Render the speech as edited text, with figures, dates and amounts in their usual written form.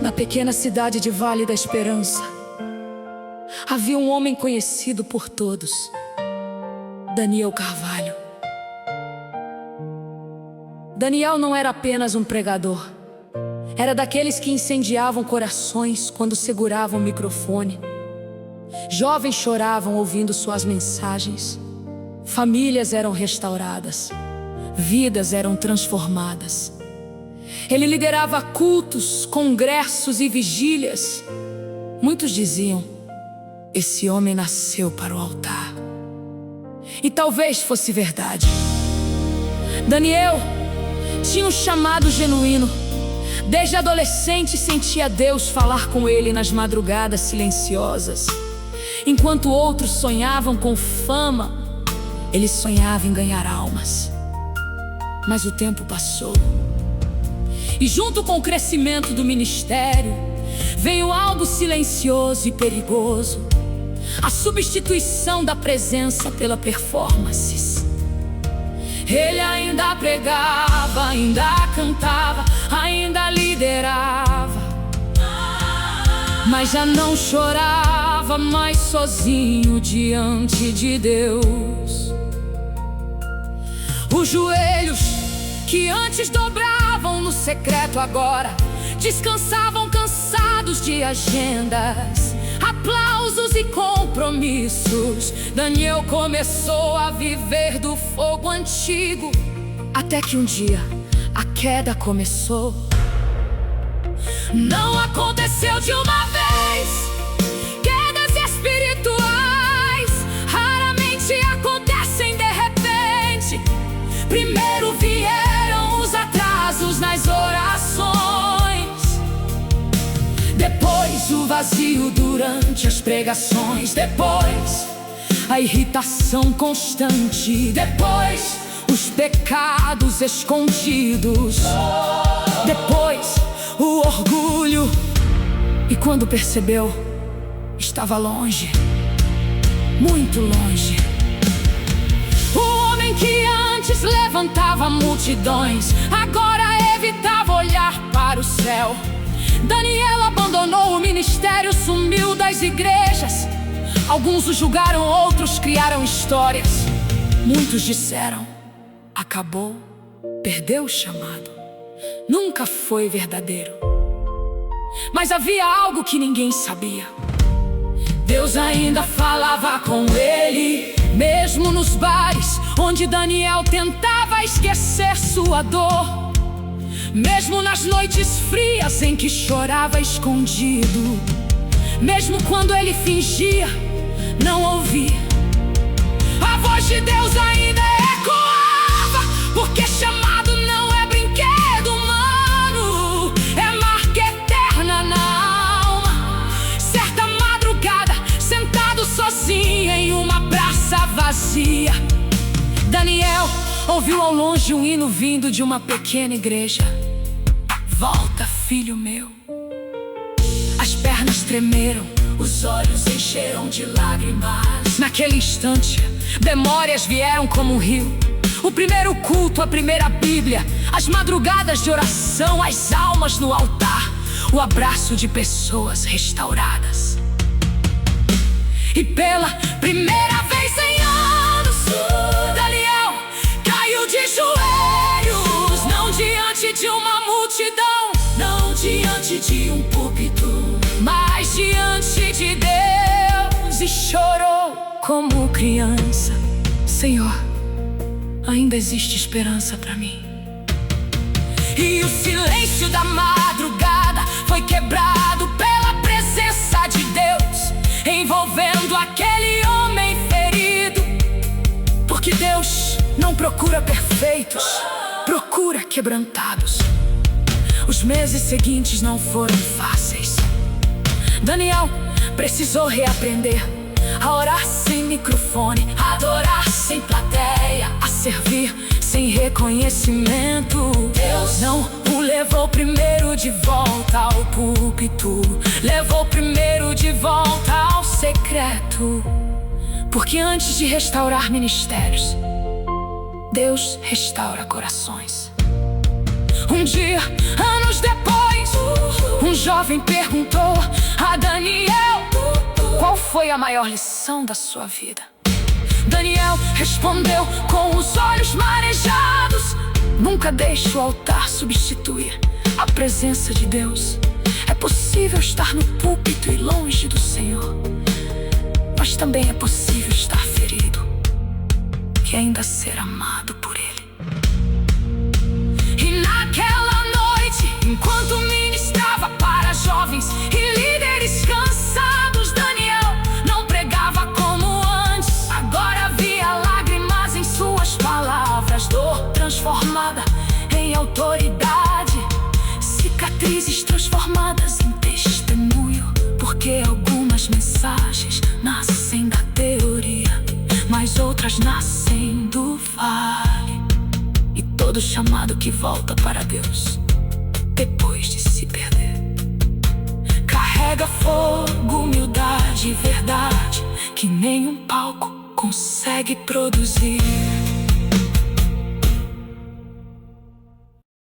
Na pequena cidade de Vale da Esperança, havia um homem conhecido por todos, Daniel Carvalho. Daniel não era apenas um pregador, era daqueles que incendiavam corações quando seguravam o microfone. Jovens choravam ouvindo suas mensagens, famílias eram restauradas, vidas eram transformadas. Ele liderava cultos, congressos e vigílias. Muitos diziam: esse homem nasceu para o altar. E talvez fosse verdade. Daniel tinha um chamado genuíno. Desde adolescente sentia Deus falar com ele nas madrugadas silenciosas. Enquanto outros sonhavam com fama, ele sonhava em ganhar almas. Mas o tempo passou, e junto com o crescimento do ministério, veio algo silencioso e perigoso: a substituição da presença pela performance. Ele ainda pregava, ainda cantava, ainda liderava, mas já não chorava mais sozinho diante de Deus. Os joelhos que antes dobravam no secreto agora descansavam cansados de agendas, aplausos e compromissos. Daniel começou a viver do fogo antigo, até que um dia a queda começou. Não aconteceu de uma vez. Quedas espirituais raramente acontecem de repente. Primeiro vieram os atrasos nas orações, depois o vazio durante as pregações, depois a irritação constante, depois os pecados escondidos, depois o orgulho. E quando percebeu, estava longe, muito longe. O homem que antes levantava multidões agora evitava olhar para o céu. Daniel abandonou o ministério, sumiu das igrejas. Alguns o julgaram, outros criaram histórias. Muitos disseram: acabou, perdeu o chamado, nunca foi verdadeiro. Mas havia algo que ninguém sabia: Deus ainda falava com ele, mesmo nos bares onde Daniel tentava esquecer sua dor, mesmo nas noites frias em que chorava escondido, mesmo quando ele fingia não ouvir. A voz de Deus ainda ecoava, porque chamado não é brinquedo humano, é marca eterna na alma. Certa madrugada, sentado sozinho em uma praça vazia, Daniel ouviu ao longe um hino vindo de uma pequena igreja: volta, filho meu. As pernas tremeram, os olhos encheram de lágrimas. Naquele instante, memórias vieram como um rio. O primeiro culto, a primeira Bíblia, as madrugadas de oração, as almas no altar, o abraço de pessoas restauradas. E pela primeira vez em anos, Daniel caiu de joelhos, não diante de uma multidão, não diante de um púlpito, mas diante de Deus, e chorou como criança: Senhor, ainda existe esperança para mim. E o silêncio da madrugada foi quebrado pela presença de Deus, envolvendo aquele homem ferido. Porque Deus não procura perfeitos, procura quebrantados. Os meses seguintes não foram fáceis. Daniel precisou reaprender a orar sem microfone, a adorar sem plateia, a servir sem reconhecimento. Deus não o levou primeiro de volta ao púlpito, levou primeiro de volta ao secreto. Porque antes de restaurar ministérios, Deus restaura corações. Um dia, anos depois, Um jovem perguntou a Daniel: qual foi a maior lição da sua vida? Daniel respondeu com os olhos marejados: nunca deixe o altar substituir a presença de Deus. É possível estar no púlpito e longe do Senhor, mas também é possível estar ferido e ainda ser amado por Ele. E naquela noite, enquanto ministrava para jovens e líderes cansados, Daniel não pregava como antes. Agora havia lágrimas em suas palavras, dor transformada em autoridade, cicatrizes transformadas em testemunho. Porque algumas mensagens nascem da teoria, mas outras nascem do vale. E todo chamado que volta para Deus depois de se perder carrega fogo, humildade e verdade que nenhum palco consegue produzir.